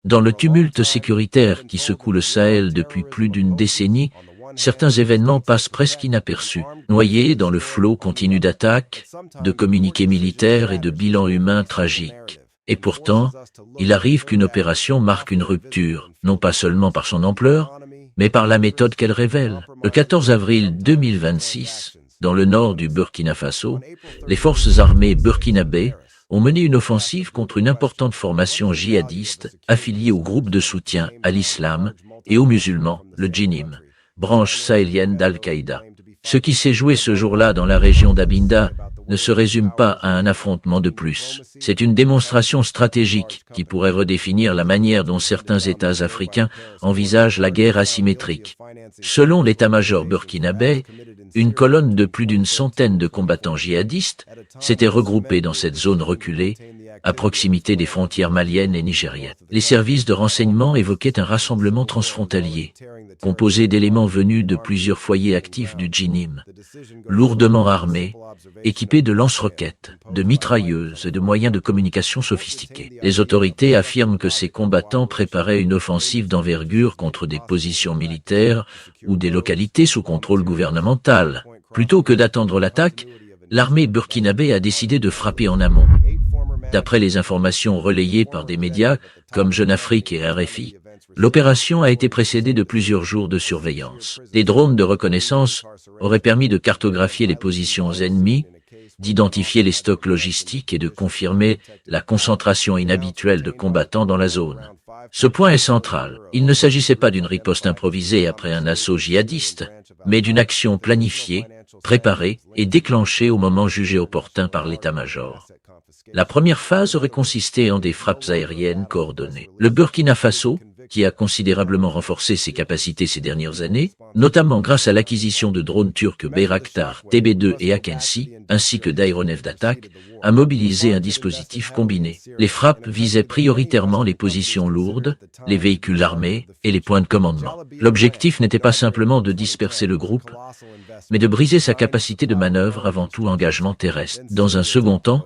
Dans le tumulte sécuritaire qui secoue le Sahel depuis plus d'une décennie, certains événements passent presque inaperçus, noyés dans le flot continu d'attaques, de communiqués militaires et de bilans humains tragiques. Et pourtant, il arrive qu'une opération marque une rupture, non pas seulement par son ampleur, mais par la méthode qu'elle révèle. Le 14 avril 2026, dans le nord du Burkina Faso, les forces armées burkinabées ont mené une offensive contre une importante formation djihadiste affiliée au groupe de soutien à l'islam et aux musulmans, le Djinim, branche sahélienne d'Al-Qaïda. Ce qui s'est joué ce jour-là dans la région d'Abinda ne se résume pas à un affrontement de plus. C'est une démonstration stratégique qui pourrait redéfinir la manière dont certains États africains envisagent la guerre asymétrique. Selon l'état-major burkinabé, une colonne de plus d'une centaine de combattants djihadistes s'était regroupée dans cette zone reculée, à proximité des frontières maliennes et nigériennes. Les services de renseignement évoquaient un rassemblement transfrontalier, composé d'éléments venus de plusieurs foyers actifs du Djinim, lourdement armés, équipés de lance-roquettes, de mitrailleuses et de moyens de communication sophistiqués. Les autorités affirment que ces combattants préparaient une offensive d'envergure contre des positions militaires ou des localités sous contrôle gouvernemental. Plutôt que d'attendre l'attaque, l'armée burkinabé a décidé de frapper en amont. D'après les informations relayées par des médias comme Jeune Afrique et RFI, l'opération a été précédée de plusieurs jours de surveillance. Des drones de reconnaissance auraient permis de cartographier les positions ennemies, d'identifier les stocks logistiques et de confirmer la concentration inhabituelle de combattants dans la zone. Ce point est central. Il ne s'agissait pas d'une riposte improvisée après un assaut djihadiste, mais d'une action planifiée, préparée et déclenchée au moment jugé opportun par l'état-major. La première phase aurait consisté en des frappes aériennes coordonnées. Le Burkina Faso, qui a considérablement renforcé ses capacités ces dernières années, notamment grâce à l'acquisition de drones turcs Bayraktar, TB2 et Akensi, ainsi que d'aéronefs d'attaque, a mobilisé un dispositif combiné. Les frappes visaient prioritairement les positions lourdes, les véhicules armés et les points de commandement. L'objectif n'était pas simplement de disperser le groupe, mais de briser sa capacité de manœuvre avant tout engagement terrestre. Dans un second temps,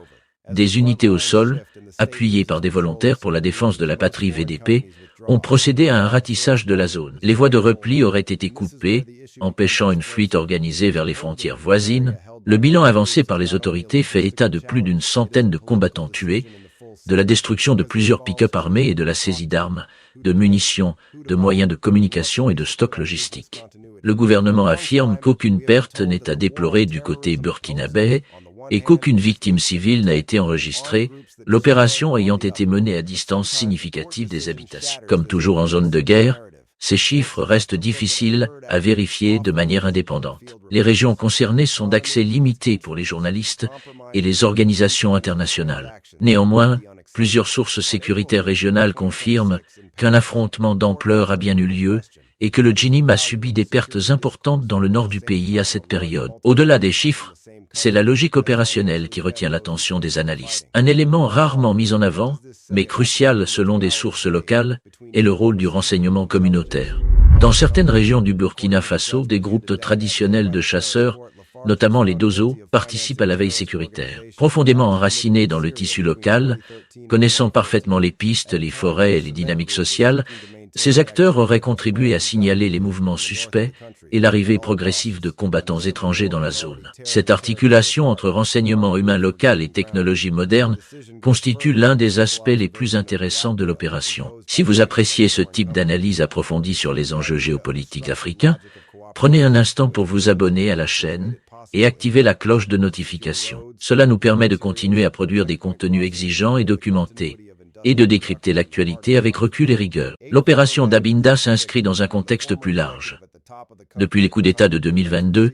des unités au sol, appuyées par des volontaires pour la défense de la patrie VDP, ont procédé à un ratissage de la zone. Les voies de repli auraient été coupées, empêchant une fuite organisée vers les frontières voisines. Le bilan avancé par les autorités fait état de plus d'une centaine de combattants tués, de la destruction de plusieurs pick-up armés et de la saisie d'armes, de munitions, de moyens de communication et de stocks logistiques. Le gouvernement affirme qu'aucune perte n'est à déplorer du côté burkinabé et qu'aucune victime civile n'a été enregistrée, l'opération ayant été menée à distance significative des habitations. Comme toujours en zone de guerre, ces chiffres restent difficiles à vérifier de manière indépendante. Les régions concernées sont d'accès limité pour les journalistes et les organisations internationales. Néanmoins, plusieurs sources sécuritaires régionales confirment qu'un affrontement d'ampleur a bien eu lieu et que le Djinim a subi des pertes importantes dans le nord du pays à cette période. Au-delà des chiffres, c'est la logique opérationnelle qui retient l'attention des analystes. Un élément rarement mis en avant, mais crucial selon des sources locales, est le rôle du renseignement communautaire. Dans certaines régions du Burkina Faso, des groupes traditionnels de chasseurs, notamment les Dozo, participent à la veille sécuritaire. Profondément enracinés dans le tissu local, connaissant parfaitement les pistes, les forêts et les dynamiques sociales, ces acteurs auraient contribué à signaler les mouvements suspects et l'arrivée progressive de combattants étrangers dans la zone. Cette articulation entre renseignement humain local et technologie moderne constitue l'un des aspects les plus intéressants de l'opération. Si vous appréciez ce type d'analyse approfondie sur les enjeux géopolitiques africains, prenez un instant pour vous abonner à la chaîne et activer la cloche de notification. Cela nous permet de continuer à produire des contenus exigeants et documentés, et de décrypter l'actualité avec recul et rigueur. L'opération d'Abinda s'inscrit dans un contexte plus large. Depuis les coups d'État de 2022,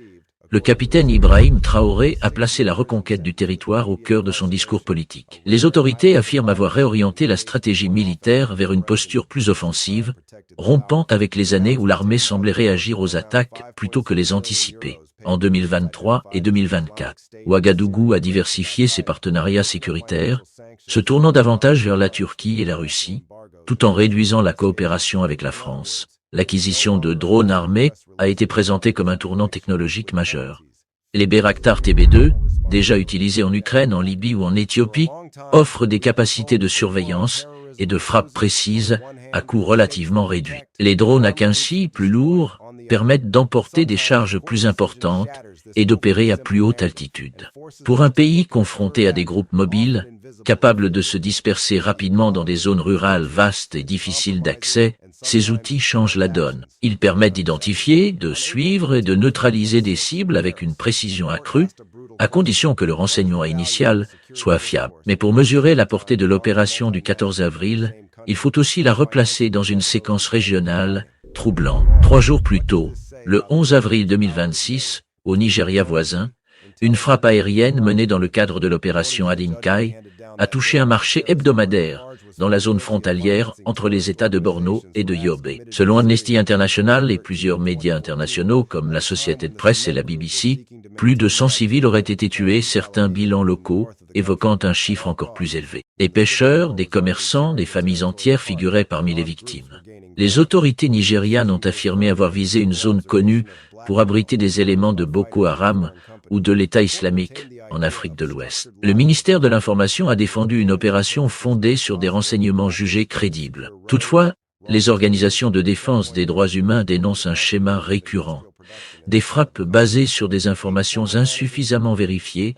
le capitaine Ibrahim Traoré a placé la reconquête du territoire au cœur de son discours politique. Les autorités affirment avoir réorienté la stratégie militaire vers une posture plus offensive, rompant avec les années où l'armée semblait réagir aux attaques plutôt que les anticiper. En 2023 et 2024, Ouagadougou a diversifié ses partenariats sécuritaires, se tournant davantage vers la Turquie et la Russie, tout en réduisant la coopération avec la France. L'acquisition de drones armés a été présentée comme un tournant technologique majeur. Les Bayraktar TB2, déjà utilisés en Ukraine, en Libye ou en Éthiopie, offrent des capacités de surveillance et de frappes précises à coût relativement réduit. Les drones à ainsi plus lourds permettent d'emporter des charges plus importantes et d'opérer à plus haute altitude. Pour un pays confronté à des groupes mobiles, capables de se disperser rapidement dans des zones rurales vastes et difficiles d'accès, ces outils changent la donne. Ils permettent d'identifier, de suivre et de neutraliser des cibles avec une précision accrue, à condition que le renseignement initial soit fiable. Mais pour mesurer la portée de l'opération du 14 avril, il faut aussi la replacer dans une séquence régionale troublante. 3 jours plus tôt, le 11 avril 2026, au Nigeria voisin, une frappe aérienne menée dans le cadre de l'opération Adinkai a touché un marché hebdomadaire dans la zone frontalière entre les États de Borno et de Yobe. Selon Amnesty International et plusieurs médias internationaux comme l'Associated Press et la BBC, plus de 100 civils auraient été tués, certains bilans locaux évoquant un chiffre encore plus élevé. Des pêcheurs, des commerçants, des familles entières figuraient parmi les victimes. Les autorités nigérianes ont affirmé avoir visé une zone connue pour abriter des éléments de Boko Haram ou de l'État islamique en Afrique de l'Ouest. Le ministère de l'Information a défendu une opération fondée sur des renseignements jugés crédibles. Toutefois, les organisations de défense des droits humains dénoncent un schéma récurrent. Des frappes basées sur des informations insuffisamment vérifiées,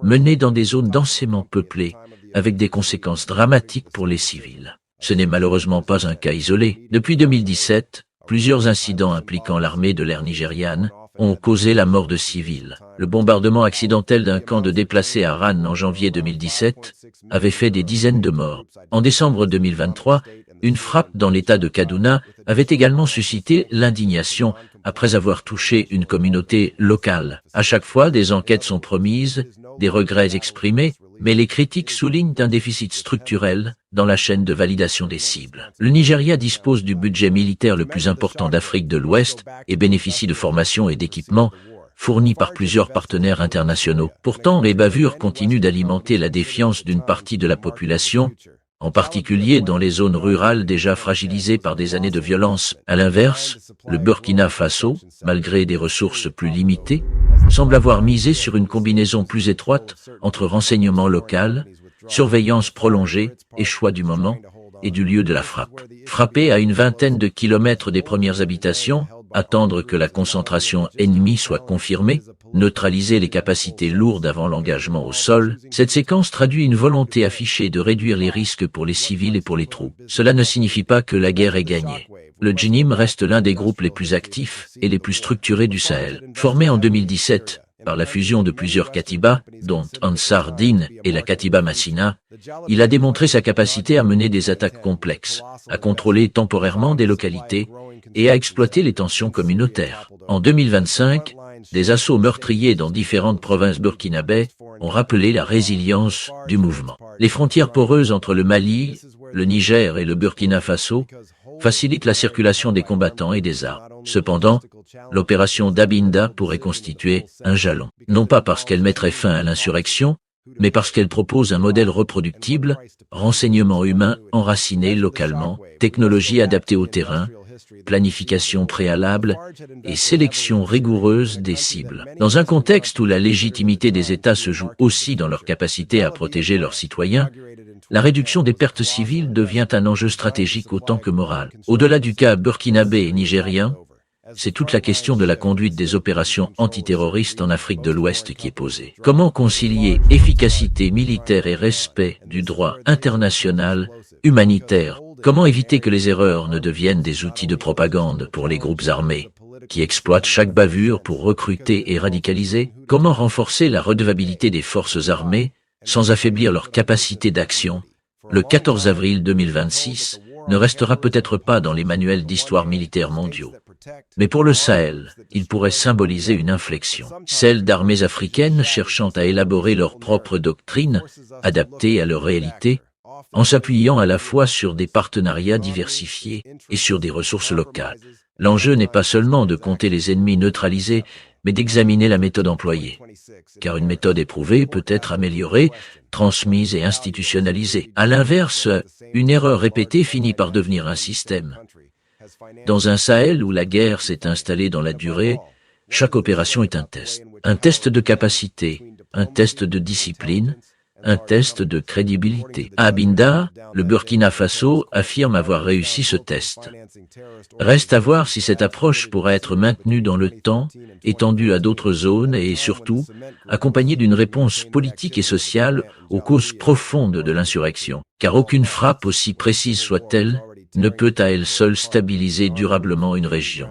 menées dans des zones densément peuplées, avec des conséquences dramatiques pour les civils. Ce n'est malheureusement pas un cas isolé. Depuis 2017, plusieurs incidents impliquant l'armée de l'air nigériane ont causé la mort de civils. Le bombardement accidentel d'un camp de déplacés à Rann en janvier 2017 avait fait des dizaines de morts. En décembre 2023, une frappe dans l'état de Kaduna avait également suscité l'indignation après avoir touché une communauté locale. À chaque fois, des enquêtes sont promises, des regrets exprimés, mais les critiques soulignent un déficit structurel dans la chaîne de validation des cibles. Le Nigeria dispose du budget militaire le plus important d'Afrique de l'Ouest et bénéficie de formations et d'équipements fournis par plusieurs partenaires internationaux. Pourtant, les bavures continuent d'alimenter la défiance d'une partie de la population, en particulier dans les zones rurales déjà fragilisées par des années de violence. À l'inverse, le Burkina Faso, malgré des ressources plus limitées, semble avoir misé sur une combinaison plus étroite entre renseignement local, surveillance prolongée et choix du moment et du lieu de la frappe. Frapper à une vingtaine de kilomètres des premières habitations, attendre que la concentration ennemie soit confirmée, neutraliser les capacités lourdes avant l'engagement au sol, cette séquence traduit une volonté affichée de réduire les risques pour les civils et pour les troupes. Cela ne signifie pas que la guerre est gagnée. Le JNIM reste l'un des groupes les plus actifs et les plus structurés du Sahel. Formé en 2017 par la fusion de plusieurs Katibas, dont Ansar Dine et la Katiba Massina, il a démontré sa capacité à mener des attaques complexes, à contrôler temporairement des localités et à exploiter les tensions communautaires. En 2025, des assauts meurtriers dans différentes provinces burkinabè ont rappelé la résilience du mouvement. Les frontières poreuses entre le Mali, le Niger et le Burkina Faso facilitent la circulation des combattants et des armes. Cependant, l'opération Dabinda pourrait constituer un jalon. Non pas parce qu'elle mettrait fin à l'insurrection, mais parce qu'elle propose un modèle reproductible, renseignement humain enraciné localement, technologie adaptée au terrain, planification préalable et sélection rigoureuse des cibles. Dans un contexte où la légitimité des États se joue aussi dans leur capacité à protéger leurs citoyens, la réduction des pertes civiles devient un enjeu stratégique autant que moral. Au-delà du cas burkinabé et nigérien, c'est toute la question de la conduite des opérations antiterroristes en Afrique de l'Ouest qui est posée. Comment concilier efficacité militaire et respect du droit international, humanitaire? Comment éviter que les erreurs ne deviennent des outils de propagande pour les groupes armés, qui exploitent chaque bavure pour recruter et radicaliser? Comment renforcer la redevabilité des forces armées sans affaiblir leur capacité d'action? Le 14 avril 2026 ne restera peut-être pas dans les manuels d'histoire militaire mondiaux. Mais pour le Sahel, il pourrait symboliser une inflexion, celle d'armées africaines cherchant à élaborer leur propre doctrine, adaptée à leur réalité, en s'appuyant à la fois sur des partenariats diversifiés et sur des ressources locales. L'enjeu n'est pas seulement de compter les ennemis neutralisés, mais d'examiner la méthode employée. Car une méthode éprouvée peut être améliorée, transmise et institutionnalisée. À l'inverse, une erreur répétée finit par devenir un système. Dans un Sahel où la guerre s'est installée dans la durée, chaque opération est un test de capacité, un test de discipline, un test de crédibilité. À Binda, le Burkina Faso affirme avoir réussi ce test. Reste à voir si cette approche pourra être maintenue dans le temps, étendue à d'autres zones et surtout accompagnée d'une réponse politique et sociale aux causes profondes de l'insurrection. Car aucune frappe, aussi précise soit-elle, ne peut à elle seule stabiliser durablement une région.